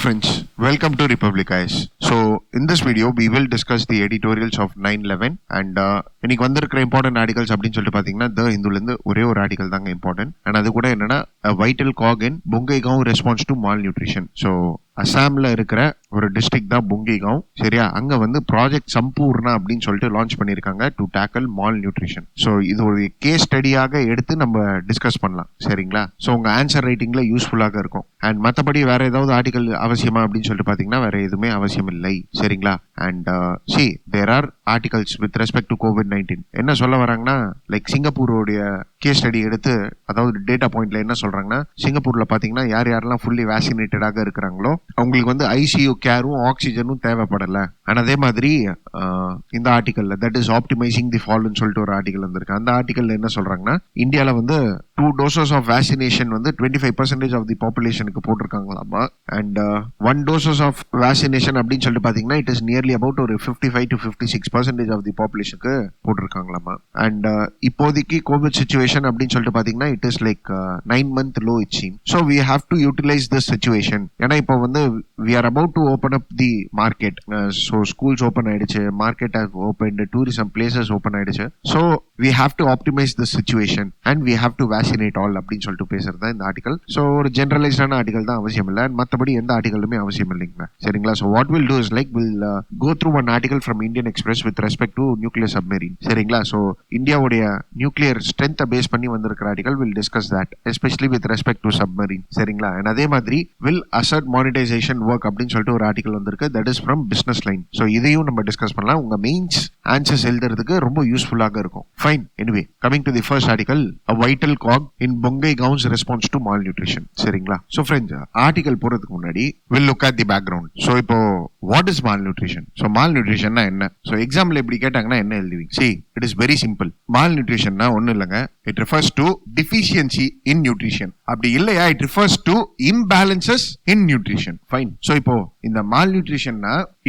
Friends, welcome to Republicize. So, in this video, we will discuss the editorials of 9/11 and இன்னைக்கு வந்திருக்கிற important articles அப்படின்னு சொல்லிட்டு பாத்தீங்கன்னா த இந்துலேருந்து ஒரே ஒரு ஆர்டிகல் தாங்க இம்பார்ட்டன்ட் அண்ட் அது கூட என்னன்னா vital cog in Bongaigaon response to malnutrition. So அசாம்ல இருக்கிற ஒரு டிஸ்ட்ரிக்ட் தான் பொங்கைகாவ், சரியா? அங்க வந்து ப்ராஜெக்ட் சம்பூர்ணா அப்படின்னு சொல்லிட்டு லான்ச் பண்ணிருக்காங்க to tackle mall nutrition. So இது ஒரு கேஸ் ஸ்டடியாக எடுத்து நம்ம டிஸ்கஸ் பண்ணலாம், சரிங்களா? ஸோ உங்க ஆன்சர் ரைட்டிங்ல யூஸ்ஃபுல்லாக இருக்கும். அண்ட் மற்றபடி வேற ஏதாவது ஆர்டிகல் அவசியமா அப்படின்னு சொல்லிட்டு பாத்தீங்கன்னா வேற எதுவுமே அவசியம் இல்லை, சரிங்களா? And there are articles with respect to COVID-19. என்ன சொல்ல வராங்கன்னா, லைக் சிங்கப்பூரோடைய கேஸ் ஸ்டடி எடுத்து, அதாவது டேட்டா பாயிண்ட்ல என்ன சொல்றாங்கன்னா, சிங்கப்பூர்ல பாத்தீங்கன்னா யார் யாரெல்லாம் ஃபுல்லி வேக்சினேட்டடாக இருக்கிறாங்களோ அவங்களுக்கு வந்து ஐசியூ கேரும் ஆக்சிஜனும் தேவைப்படல. அண்ட் அதே மாதிரி இந்த ஆர்டிகல்ல தட் இஸ் ஆப்டிமைசிங் தி ஃபால்னு சொல்லிட்டு ஒரு ஆர்டிகல் வந்திருக்கு. அந்த ஆர்டிகல்ல என்ன சொல்றாங்கன்னா, இந்தியால வந்து 2 doses ஆஃப் வேக்சினேஷன் வந்து 25% ஆஃப் தி பாப்புலேஷனுக்கு போட்டிருக்காங்களாமா. அண்ட் 1 doses ஆஃப் வேக்சினேஷன் அப்படின்னு சொல்லிட்டு பாத்தீங்கன்னா இட் இஸ் நியர்லி அபவுட் ஒரு 55 to 56% ஆஃப் தி பாப்புலேஷனுக்கு போட்டிருக்காங்களாமா. அண்ட் இப்போதைக்கு கோவிட் சிச்சுவேஷன் அப்படின்னு சொல்லிட்டு பாத்தீங்கன்னா it is like 9 month low it seems. So we have to utilize this situation. ஏன்னா இப்போ வந்து we are about to open up the market. So schools open ஆயிடுச்சு, market has opened, tourism places open ஆயிடுச்சு. So we have to optimize the situation and we have to vaccinate all அப்படின்னு சொல்லிட்டு பேசுறது தான் இந்த ஆர்டிகல். ஸோ ஒரு ஜெனரலைஸ்டான article தான், அவசியம் இல்லை. மற்றபடி எந்த ஆர்டிகலுமே அவசியம் இல்லைங்க, சரிங்களா? So what will do is like will go through one article from Indian Express with respect to nuclear submarine, சரிங்களா? ஸோ இந்தியாவுடைய நியூக்ளியர் ஸ்ட்ரென்த்தை பேஸ் பண்ணி வந்திருக்கிற article will discuss that especially with respect to submarine, சரிங்களா? அண்ட் அதே மாதிரி will assert monetisation work அப்படின்னு சொல்லிட்டு ஒரு ஆர்டிகல் வந்திருக்கு, that is from business line. So இதையும் நம்ம டிஸ்கஸ் பண்ணலாம். உங்க மெயின்ஸ் ஆன்சர்ஸ் எழுதுறதுக்கு ரொம்ப யூஸ்ஃபுல்லாக இருக்கும். Fine. Anyway, coming to the first article, a vital cog in Bongaigaon's response to malnutrition, சரிங்களா? So friends, ஆர்டிகல் போறதுக்கு முன்னாடி we'll look at the background. So இப்போ what is malnutrition? So malnutrition என்ன? So எக்ஸாம்ல இப்படி கேட்டாங்கன்னா என்ன எழுதுவீங்க? See, it is very simple. malnutrition ஒன்னும் இல்லைங்க, it refers to deficiency in nutrition. அப்படி இல்லையா, it refers to imbalances in nutrition. Fine. So இப்போ இந்த malnutrition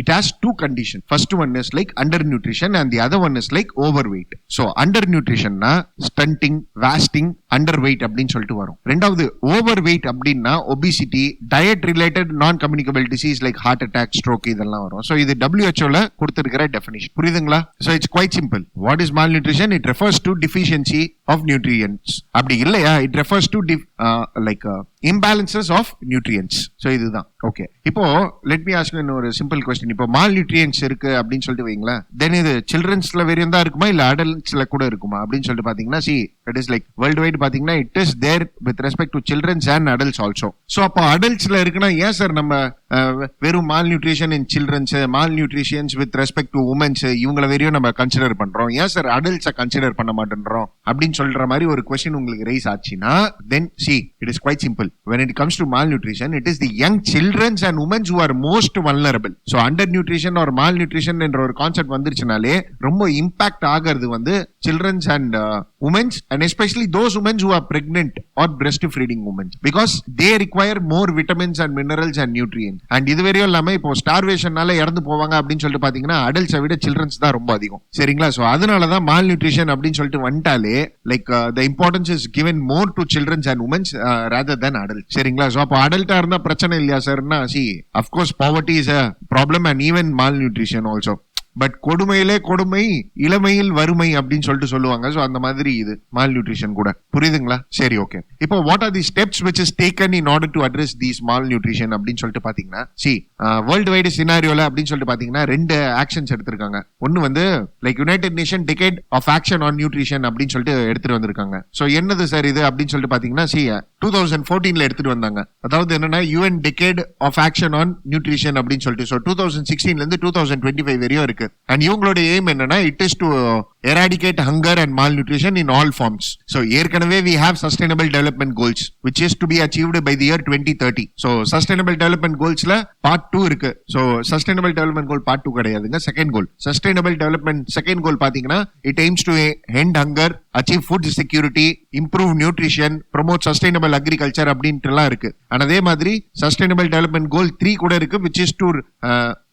it has two conditions. First one is like undernutrition and the other one is like overweight. So undernutrition stunting, wasting, underweight அப்படின்னு சொல்லிட்டு வரும். ரெண்டாவது overweight அப்படின்னா obesity, diet related non-communicable disease like heart attack, stroke இதெல்லாம் வரும். So இது WHO ல கொடுத்திருக்கிற definition. புரியுதுங்களா? So it's quite simple. What is malnutrition? It refers to deficiency of nutrients. அப்படி இல்லையா, it refers to imbalances of nutrients. So இதுதான். Okay, இப்போ let me ask you ஒரு simple question. இப்போ malnutrients இருக்கு அப்படின்னு சொல்லிட்டு வைங்களேன், then இது childrensல வேரியன் தான் இருக்குமா இல்ல adultsல கூட இருக்குமா அப்படின்னு சொல்லிட்டு பாத்தீங்கன்னா, see, it is like worldwide பாத்தீங்கன்னா it is there with respect to children and adults also. So அப்போ adultsல இருக்குன்னா ஏன் சார் நம்ம வெறும் malnutrition in children's, malnutrition with respect to women's இவங்கள வெறியும் நம்ம கன்சிடர் பண்றோம், ஏன் சார் adults கன்சிடர் பண்ண மாட்டேன்றோம் அப்படின்னு சொல்ற மாதிரி ஒரு question உங்களுக்கு ரைஸ் ஆச்சுன்னா, then see, it is quite simple. When it comes to malnutrition, it is the young children and women who are most vulnerable. So undernutrition or malnutrition என்ற ஒரு concept வந்துருச்சுனாலே ரொம்ப இம்பாக்ட் ஆகிறது வந்து children and women, and especially those women who are pregnant or breastfeeding women, because they require more vitamins and minerals and nutrients. And இது வரையும் இல்லாம இப்போ ஸ்டார்வேஷனால இறந்து போவாங்க அப்படின்னு சொல்லிட்டு பாத்தீங்கன்னா அடல்ட்ஸை விட சில்ட்ரன்ஸ் தான் ரொம்ப அதிகம், சரிங்களா? சோ அதனாலதான் malnutrition அப்படின்னு சொல்லிட்டு வந்துட்டாலே like the importance is given more to children and women rather than adults, சரிங்களா? சோ அப்போ அடல்ட்டா இருந்தா பிரச்சனை இல்லையா சார்னா, see, of course poverty is a problem and even malnutrition also. But கொடுமையிலே கொடுமை, இளமையில் வறுமை அப்படின்னு சொல்லிட்டு சொல்லுவாங்க. சோ அந்த மாதிரி இது malnutrition கூட. புரியுதுங்களா? சரி, ஓகே. இப்போ what are the steps which is taken in order to address these malnutrition அப்படின்னு சொல்லிட்டு பாத்தீங்கன்னா, see, வேர்ல்ட் வைடு சினாரியோல அப்படின்னு சொல்லிட்டு பாத்தீங்கன்னா 2 ஆக்ஷன்ஸ் எடுத்திருக்காங்க. ஒன்னு வந்து like United Nation Decade of Action on Nutrition அப்படின்னு சொல்லிட்டு எடுத்துட்டு வந்திருக்காங்க. சோ என்னது சார் இது அப்படின்னு சொல்லிட்டு பாத்தீங்கன்னா, see, 2014ல எடுத்துட்டு வந்தாங்க. அதாவது என்னன்னா UN Decade of Action on Nutrition அப்படின்னு சொல்லிட்டு. சோ 2016ல இருந்து 2025 வரையும் இருக்கு. And இவங்களோட எய்ம் என்னன்னா, it is to eradicate hunger and malnutrition in all forms. So ஏற்கனவே we have sustainable development goals which is to be achieved by the year 2030. So sustainable development goalsல part 2 இருக்கு. So sustainable development goal part 2 கிடையாதுங்க, second goal. Sustainable development second goal பாத்தீங்கன்னா, it aims to end hunger, achieve food security, improve nutrition, promote sustainable agriculture அப்படின்ட்டுலாம் இருக்கு. And அதே மாதிரி sustainable development கோல் 3 கூட இருக்கு, which is to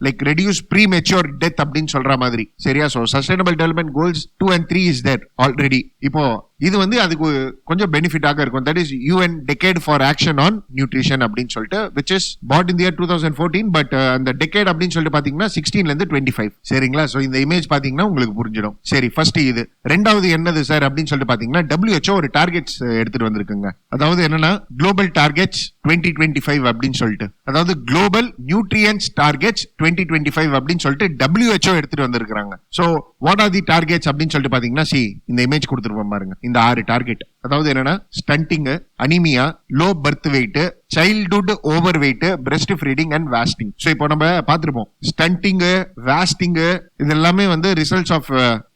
like reduce premature death அப்படின்னு சொல்ற மாதிரி. சரியா? So sustainable development goals 2 and 3 is there already. இப்போ இது வந்து அதுக்கு கொஞ்சம் பெனிஃபிட்டாக இருக்கும். That is UN Decade for Action on Nutrition அப்படின்னு சொல்லிட்டு, which is bought in the year 2014, but அந்த டெக்கேட் அப்படின்னு சொல்லிட்டு பாத்தீங்கன்னா 16ல இருந்து 25. சரிங்களா? சோ இந்த இமேஜ் பாத்தீங்கன்னா உங்களுக்கு புரிஞ்சிடும். சரி, ஃபர்ஸ்ட் இது. ரெண்டாவது என்னது சார் அப்படின்னு சொல்லிட்டு பாத்தீங்கன்னா WHO ஒரு டார்கெட்ஸ் எடுத்துட்டு வந்திருக்குங்க. அதாவது என்னன்னா குளோபல் டார்கெட்ஸ் 2025 அப்படின்னு சொல்லிட்டு, அதாவது குளோபல் நியூட்ரியன்ஸ் டார்கெட்ஸ் 2025 அப்படின்னு சொல்லிட்டு WHO எடுத்துட்டு வந்திருக்காங்க. So what are the targets அப்படின்னு சொல்லிட்டு பாத்தீங்கன்னா, இந்த இமேஜ் கொடுத்துருப்போம் பாருங்க. இந்த 6 டார்கெட், அதாவது என்னன்னா stunting, anaemia, low birth weight, childhood over weight, breast feeding and wasting. So இப்போ நம்ம பார்த்திருப்போம் ஸ்டண்டிங், வாஸ்டிங், இது எல்லாமே வந்து ரிசல்ட்ஸ் ஆஃப்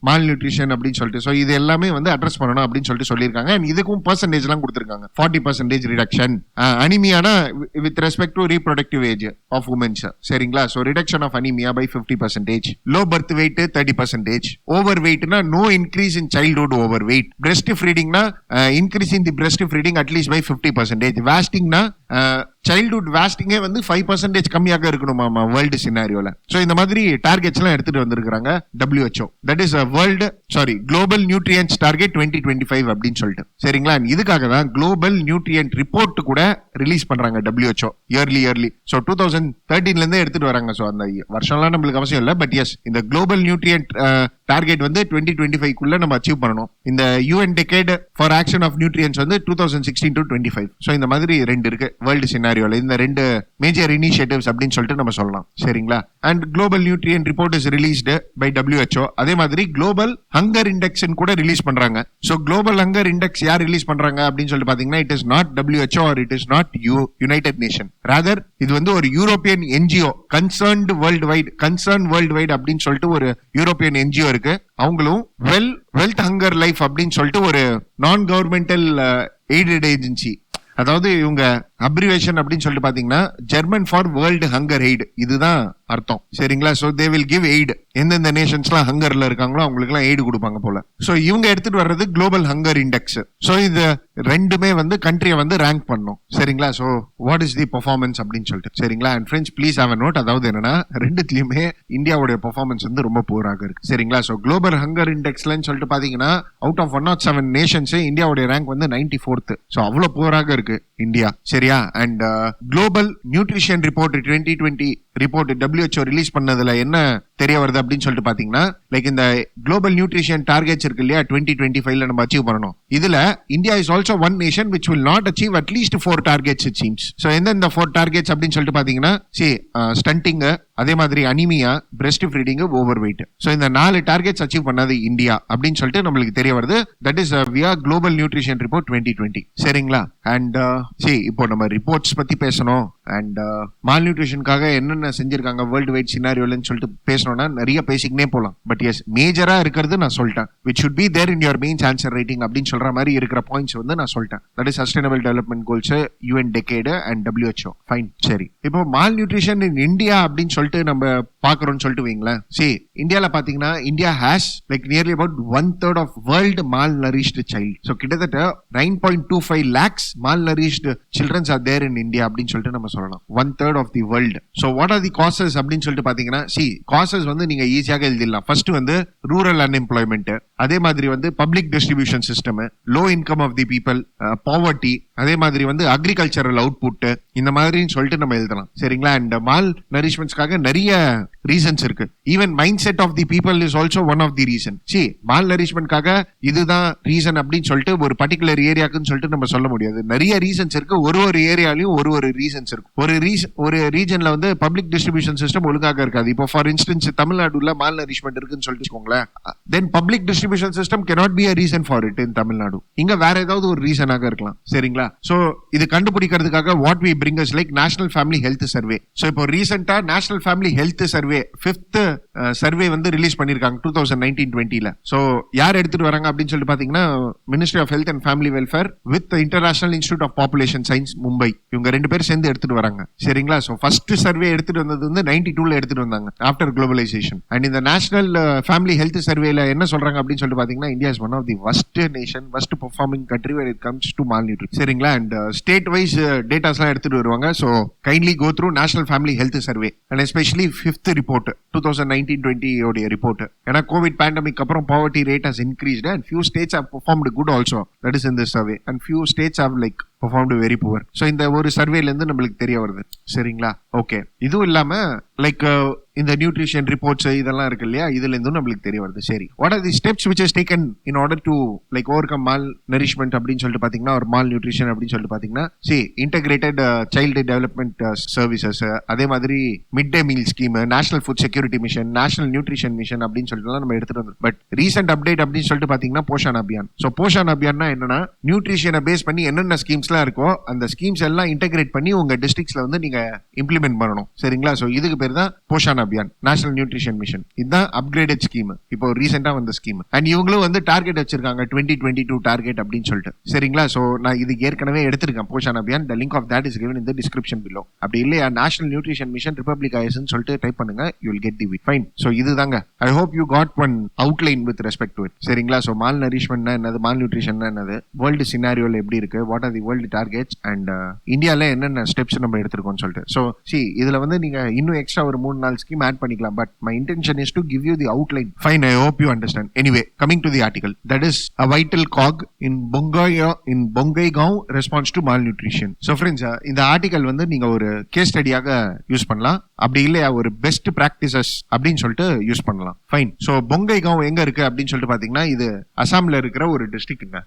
மால் நியூட்ரிஷன் அப்படின்னு சொல்லிட்டு. சோ இது எல்லாமே வந்து அட்ரஸ் பண்ணணும் அப்படின்னு சொல்லிட்டு சொல்லியிருக்காங்க. இதுக்கும் பர்சன்டேஜ் எல்லாம் கொடுத்திருக்காங்க. 40% ரிடக்ஷன். அனிமியானா with respect to reproductive age of womens. சரிங்களா? So reduction of anaemia by 50%. Low birth weight 30%. Over வெயிட்னா no increase in childhood over weight. Breast ஃபீடிங்னா increase in the breast feeding at least by 50%. வாஸ்டிங்னா childhood வாஸ்டிங்கே வந்து 5% கம்மியாக இருக்கணுமா world சினாரியோல. So இந்த மாதிரி டார்கெட்ஸ் எல்லாம் எடுத்துட்டு வந்திருக்காங்க WHO. That is global nutrients target 2025 அப்படின்னு சொல்லிட்டு. சரிங்களா? இதுக்காக தான் குளோபல் நியூட்ரியன்ட் ரிப்போர்ட் கூட ரிலீஸ் பண்றாங்க WHO இயர்லி. சோ 2013ல இருந்தே எடுத்துட்டு வராங்க. சோ அந்த வருஷம்லாம் நம்மளுக்கு அவசியம் இல்லை, பட் எஸ் இந்த குளோபல் நியூட்ரியன்ட் டார்கெட் வந்து 2025 குள்ள நம்ம அச்சீவ் பண்ணணும். இந்த UN Decade for Action of Nutrients வந்து 2016 to 25. சோ இந்த மாதிரி ரெண்டு இருக்கு வேர்ல்டு சினாரியோல. இந்த ரெண்டு மேஜர் இனிஷியேட்டிவ்ஸ் அப்படின்னு சொல்லிட்டு நம்ம சொல்லலாம். சரிங்களா? And global nutrient report is released by WHO. அதே மாதிரி குளோபல் ஹங்கர் இண்டெக்ஸ் கூட ரிலீஸ் பண்றாங்க. சோ குளோபல் ஹங்கர் இண்டெக்ஸ் யார் ரிலீஸ் பண்றாங்க அப்படின்னு சொல்லிட்டு பாத்தீங்கன்னா, it is not WHO or it is not United Nation. Rather இது வந்து ஒரு European NGO, concerned world wide அப்படின்னு சொல்லிட்டு ஒரு யூரோப்பியன் NGO இருக்கு. அவங்களும் வெல்த் ஹங்கர் லைஃப் அப்படின்னு சொல்லிட்டு ஒரு நான் கவர்மெண்டல் எய்டட் ஏஜென்சி. அதாவது இவங்க அப்ரிவேஷன் அப்படின்னு சொல்லிட்டு பாத்தீங்கன்னா German for world hunger eight, இதுதான் அர்த்தம். சரிங்களா? So they will give eight. எந்தெந்த நேஷன்ஸ்லாம் ஹங்கர்ல இருக்காங்களோ அவங்களுக்கு எல்லாம் எய்டு கொடுப்பாங்க போல. சோ இவங்க எடுத்துட்டு வர்றது குளோபல் ஹங்கர் இண்டெக்ஸ். சோ இது ரெண்டுமே வந்து கண்ட்ரியை வந்து ரேங்க் பண்ணும். சரிங்களா? So what is the performance அப்படின்னு சொல்லிட்டு. சரிங்களா? And friends please have a note. அதாவது என்னன்னா ரெண்டுத்துலயுமே இந்தியாவுடைய பெர்ஃபார்மன்ஸ் வந்து ரொம்ப புவராக இருக்கு. சரிங்களா? சோ குளோபல் ஹங்கர் இண்டெக்ஸ்லன்னு சொல்லிட்டு பாத்தீங்கன்னா அவுட் ஆஃப் 107 நேஷன்ஸ் இந்தியாவுடைய ரேங்க் வந்து 94th. சோ அவ்வளவு புவராக இருக்கு இந்தியா. சரியா? And global nutrition report 2020 report WHO release பண்ணதுல என்ன தெரிய வருது அப்படின்னு சொல்லிட்டு பாத்தீங்கன்னா, லைக் இந்த குளோபல் நியூட்ரிஷன் டார்கெட்ஸ் இருக்கு இல்லையா 2025ல நம்ம அச்சீவ் பண்ணணும். இதுல India is also one nation which will not achieve at least 4 targets it seems. So எந்த 4 targets அப்படின்னு சொல்லிட்டு பாத்தீங்கன்னா, ஸ்டண்டிங், அதே மாதிரி anaemia, breast feeding, over weight. So இந்த 4 டார்கெட்ஸ் அச்சீவ் பண்ணது இந்தியா அப்படின்னு சொல்லிட்டு நம்மளுக்கு தெரிய வருது. தட் இஸ் வியா குளோபல் நியூட்ரிஷன் ரிப்போர்ட் 2020. சரிங்களா? அண்ட் இப்போ நம்ம ரிப்போர்ட்ஸ் பத்தி பேசணும். அண்ட் மால் நியூட்ரிஷனுக்காக என்னென்ன செஞ்சிருக்காங்க வேர்ல்டு வைட் சினாரியோலன்னு சொல்லிட்டு பேசணும்னா நிறைய பேசிக்கினே போலாம். பட் எஸ் மேஜரா இருக்கிறது நான் சொல்லிட்டேன். Which should be there in your mains answer writing அப்படின்னு சொல்ற மாதிரி இருக்கிற பாயிண்ட்ஸ் வந்து நான் சொல்லிட்டேன். That is sustainable development goals, UN Decade and WHO. Fine. சரி, இப்போ மால் நியூட்ரிஷன் இன் இந்தியா அப்படின்னு சொல்லிட்டு நம்ம பாக்குறோம்னு சொல்லிட்டு வைங்களேன். இந்தியால பாத்தீங்கன்னா India has like nearly about 1/3 of world malnourished child. So கிட்டத்தட்ட 9.25 lakhs malnourished childrens are there in India அப்படின்னு சொல்லிட்டு நம்ம சொல்லலாம். 1/3 of the world. So what are the causes அப்படின்னு சொல்லிட்டு பாத்தீங்கன்னா, காசஸ் வந்து நீங்க ஈஸியாக எழுதிடலாம். ஃபர்ஸ்ட் வந்து ரூரல் அன்எம்ப்ளாய்மெண்ட், அதே மாதிரி வந்து public distribution system, low income of the people, poverty, அதே மாதிரி வந்து அக்ரிகல்ச்சரல் அவுட்புட், இந்த மாதிரின்னு சொல்லிட்டு நம்ம எழுதலாம். சரிங்களா? அண்ட் மால் நரிஷ்மெண்ட்ஸ்க்காக நிறைய ரீசன்ஸ் இருக்கு. Even mind set of the people is also one of the reason. மால் நரிஷ்மெண்ட்காக இதுதான் ரீசன் அப்படின்னு சொல்லிட்டு ஒரு பர்டிகுலர் ஏரியாக்குன்னு சொல்லிட்டு நம்ம சொல்ல முடியாது. நிறைய ரீசன்ஸ் இருக்கு. ஒரு ஏரியாலையும் ஒரு ரீசன்ஸ் இருக்கு. ஒரு ரீஜன்ல வந்து பப்ளிக் டிஸ்ட்ரிபியூஷன் சிஸ்டம் ஒழுங்காக இருக்காது. இப்போ ஃபார் இன்ஸ்டன்ஸ் தமிழ்நாடுல மால் நரிஷ்மெண்ட் இருக்குன்னு சொல்லிட்டு வச்சுக்கோங்களேன். Then public distribution system cannot be a reason for it in Tamil Nadu. இங்க வேற ஏதாவது ஒரு ரீசனாக இருக்கலாம். சரிங்களா? சோ இது கண்டுபிடிக்கிறதுக்காக what we bring is like national family health survey. So இப்போ ரீசெண்டா national family health survey 5th survey வந்து ரிலீஸ் பண்ணிருக்காங்க 2019-20ல. சோ யார் எடுத்துட்டு வராங்க அப்படின்னு சொல்லிட்டு பாத்தீங்கன்னா, ministry of health and family welfare with international Institute of Population Science Mumbai, இவங்க 2 பேர் சேர்ந்து எடுத்துட்டு எடுத்துட்டு வராங்க. சரிங்களா? சோ ஃபர்ஸ்ட் சர்வே எடுத்துட்டு வந்தது வந்து 92ல எடுத்துட்டு வந்தாங்க ஆஃப்டர் குளோபலைசேஷன். அண்ட் இந்த நேஷனல் ஃபேமிலி ஹெல்த் சர்வேல என்ன சொல்றாங்க அப்படின்னு சொல்லிட்டு பாத்தீங்கன்னா, India is one of the worst nation, worst performing country when it comes to malnutrition. சரிங்களா? அண்ட் ஸ்டேட் வைஸ் டேட்டாஸ்லாம் எடுத்துட்டு வருவாங்க. So kindly go through National family health Survey and especially 5th report 2019-20 உடைய ரிப்போர்ட். ஏன்னா covid pandemic அப்புறம் poverty rate has increased and few states have performed good also. That is in this survey. And few states have like performed very poor. So இந்த ஒரு சர்வேல இருந்து நம்மளுக்கு தெரிய வருது. சரிங்களா? ஓகே. இதுவும் இல்லாம லைக் இந்த நியூட்ரிஷன் ரிப்போர்ட்ஸ் இதெல்லாம் இருக்கு இல்லையா, இதுல இருந்தும் நம்மளுக்கு தெரிய வருது. சரி, what are the steps which is taken in order to like overcome malnourishment அப்படின்னு சொல்லிட்டு பாத்தீங்கன்னா, ஒரு malnutrition அப்படின்னு சொல்லிட்டு பாத்தீங்கன்னா, இன்டகிரேட்டட் சைல்டு டெவலப்மெண்ட் சர்வீசஸ், அதே மாதிரி மிட் டே meal scheme, national food security mission, national nutrition mission அப்படின்னு சொல்லிட்டு நம்ம எடுத்துட்டு வந்தோம். பட் ரீசெண்ட் அப்டேட் அப்படின்னு சொல்லிட்டு பாத்தீங்கன்னா போஷான் அபியான். ஸோ போஷான் அபியான்னா என்னன்னா, நியூட்ரிஷனை பேஸ் பண்ணி என்னென்ன ஸ்கீம்ஸ்லாம் இருக்கோ அந்த ஸ்கீம்ஸ் எல்லாம் இன்டகிரேட் பண்ணி உங்க டிஸ்ட்ரிக்ட்ஸ்ல வந்து நீங்க இம்ப்ளிமெண்ட் பண்ணணும். சரிங்களா? ஸோ இதுக்கு பேர் தான் Poshan Abhiyan, national nutrition mission. இதுதான் அப்கிரேடட் ஸ்கீம், இப்போ ரீசெண்டா வந்த ஸ்கீம். அண்ட் இவங்களும் வந்து டார்கெட் வச்சிருக்காங்க 2022 டார்கெட் அப்படின்னு சொல்லிட்டு. சரிங்களா? சோ நான் இது ஏற்கனவே எடுத்திருக்கேன் Poshan Abhiyaan. The link of that is given in the description below. அப்படி இல்லையா நேஷனல் நியூட்ரிஷன் மிஷன் ரிபப்ளிக் சொல்லிட்டு டைப் பண்ணுங்க, you will get the video. Fine. சோ இதுதாங்க. I hope you got one outline with respect to it. சரிங்களா? So malnourishment என்னது, malnutrition என்னது, world சினாரியோல எப்படி இருக்கு, what are the world targets and இந்தியால என்னென்ன ஸ்டெப்ஸ் நம்ம எடுத்திருக்கோம்னு சொல்லிட்டு. சோ இதுல வந்து நீங்க இன்னும் எக்ஸ்ட்ரா ஒரு 3-4 ஸ்கீம் ஆட் பண்ணிக்கலாம். But my intention is to give you the outline. Fine, I hope you understand. Anyway, coming to the article. That is a vital cog in Bongaigaon response to malnutrition. So friends, இந்த article வந்து நீங்க ஒரு case ஸ்டடியாக use பண்ணலாம். அப்படி இல்லையா ஒரு best practices அப்படின்னு சொல்லிட்டு யூஸ் பண்ணலாம். ஃபைன். ஸோ பொங்கைகாவ் எங்க இருக்கு அப்படின்னு சொல்லிட்டு பாத்தீங்கன்னா, இது அசாம்ல இருக்கிற ஒரு டிஸ்ட்ரிக்ட்ங்க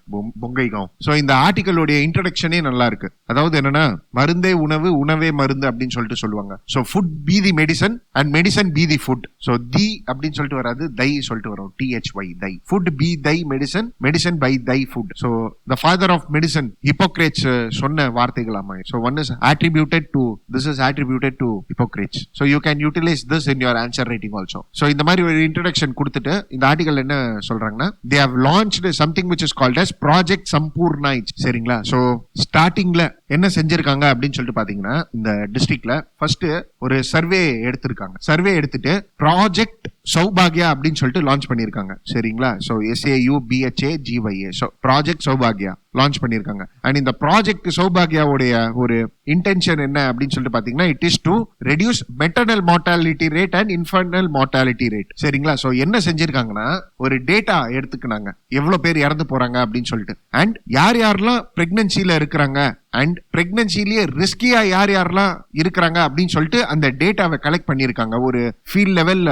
பொங்கைகாவ். ஸோ இந்த ஆர்டிகலோடைய இன்ட்ரோடக்ஷனே நல்லா இருக்கு. அதாவது என்னன்னா, மருந்தே உணவு, உணவே மருந்து அப்படின்னு சொல்லிட்டு சொல்லுவாங்க. So food be the medicine and medicine be the food. So the அப்படின்னு சொல்லிட்டு வராது, தை சொல்லிட்டு வரும், THY thy. Food be thy medicine, medicine by thy food. So the father of medicine Hippocrates சொன்ன வார்த்தைகளாமா. So one is attributed to, this is attributed to Hippocrates. So you can utilize this in your answer writing also. So இந்த மாதிரி ஒரு introduction கொடுத்துட்டு இந்த article என்ன சொல்றாங்கன்னா, they have launched something which is called as Project Sampurnaj. சரிங்களா? So ஸ்டார்டிங்ல என்ன செஞ்சிருக்காங்க அப்படின்னு சொல்லிட்டு பாத்தீங்கன்னா, இந்த டிஸ்ட்ரிக்ட்ல ஃபர்ஸ்ட் ஒரு சர்வே எடுத்திருக்காங்க. சர்வே எடுத்துட்டு ப்ராஜெக்ட் சௌபாகியா அப்படின்னு சொல்லிட்டு லான்ச் பண்ணிருக்காங்க. சரிங்களா? So SAUBHAGYA. So project Saubhagya launch பண்ணிருக்காங்க. அண்ட் இந்த ப்ராஜெக்ட் சௌபாகியாவுடைய ஒரு இன்டென்ஷன் என்ன அப்படின்னு சொல்லிட்டு பாத்தீங்கன்னா, it is to reduce maternal mortality rate and infernal mortality rate. சரிங்களா? சோ என்ன செஞ்சிருக்காங்கன்னா, ஒரு டேட்டா எடுத்துக்கினாங்க, எவ்வளவு பேர் இறந்து போறாங்க அப்படின்னு சொல்லிட்டு, அண்ட் யார் யாரெல்லாம் பிரெக்னன்சில இருக்கிறாங்க அண்ட் பிரெக்னன்சிலேயே ரிஸ்கியா யார் யாரெல்லாம் இருக்கிறாங்க அப்படின்னு சொல்லிட்டு அந்த டேட்டாவை கலெக்ட் பண்ணிருக்காங்க ஒரு ஃபீல்ட் லெவல்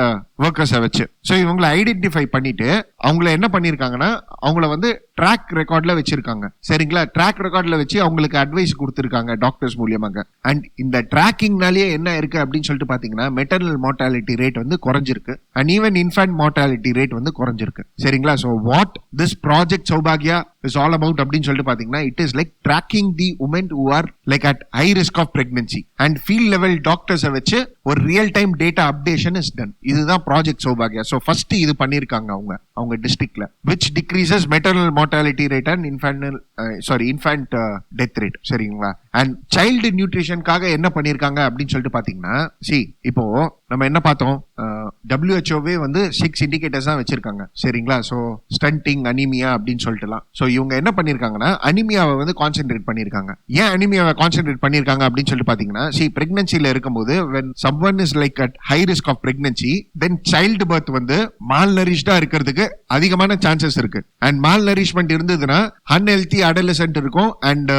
ஒர்க்கர்ஸை வச்சு. ஸோ இவங்களை ஐடென்டிஃபை பண்ணிட்டு அவங்கள என்ன பண்ணிருக்காங்கன்னா, அவங்கள வந்து ட்ராக் ரெக்கார்ட்ல வச்சிருக்காங்க. சரிங்களா? ட்ராக் ரெக்கார்ட்ல வச்சு அவங்களுக்கு அட்வைஸ் கொடுத்திருக்காங்க டாக்டர்ஸ் மூலியமாக. அண்ட் இந்த ட்ராக்கிங்னாலேயே என்ன இருக்கு அப்படின்னு சொல்லிட்டு பாத்தீங்கன்னா, மெட்டர்னல் மார்டாலிட்டி ரேட் வந்து குறைஞ்சிருக்கு and even infant mortality rate வந்து குறைஞ்சிருக்கு. சரிங்களா? So what this project Saubhagya is all about அப்படின்னு சொல்லிட்டு பாத்தீங்கன்னா, it is like tracking the women who are like at high risk of pregnancy and field level doctors வச்சு ஒரு real time data updation is done. இதுதான் project Saubhagya. So first இது பண்ணிருக்காங்க அவங்க டிஸ்ட்ரிக்ட்ல, which decreases maternal mortality rate and infant death rate. சரிங்களா? And child நியூட்ரிஷனுக்காக என்ன பண்ணிருக்காங்க அப்படின்னு சொல்லிட்டு பாத்தீங்கன்னா, இப்போ நம்ம என்ன பார்த்தோம், WHO வந்து 6 இண்டிகேட்டர்ஸ் தான் வச்சிருக்காங்க. சரிங்களா? சோ ஸ்டண்டிங், அனிமியா அப்படின்னு சொல்லிட்டுலாம். சோ இவங்க என்ன பண்ணிருக்காங்கன்னா, அனிமியாவை வந்து கான்சென்ட்ரேட் பண்ணிருக்காங்க. ஏன் அனிமியாவை கான்சென்ட்ரேட் பண்ணிருக்காங்க அப்படின்னு சொல்லிட்டு பாத்தீங்கன்னா, பிரெக்னன்சில இருக்கும்போது when someone is like at high risk of pregnancy, then child birth வந்து malnourished இருக்கிறதுக்கு அதிகமான சான்சஸ் இருக்கு. அண்ட் malnourishment இருந்ததுன்னா unhealthy adolescent இருக்கும் அண்ட்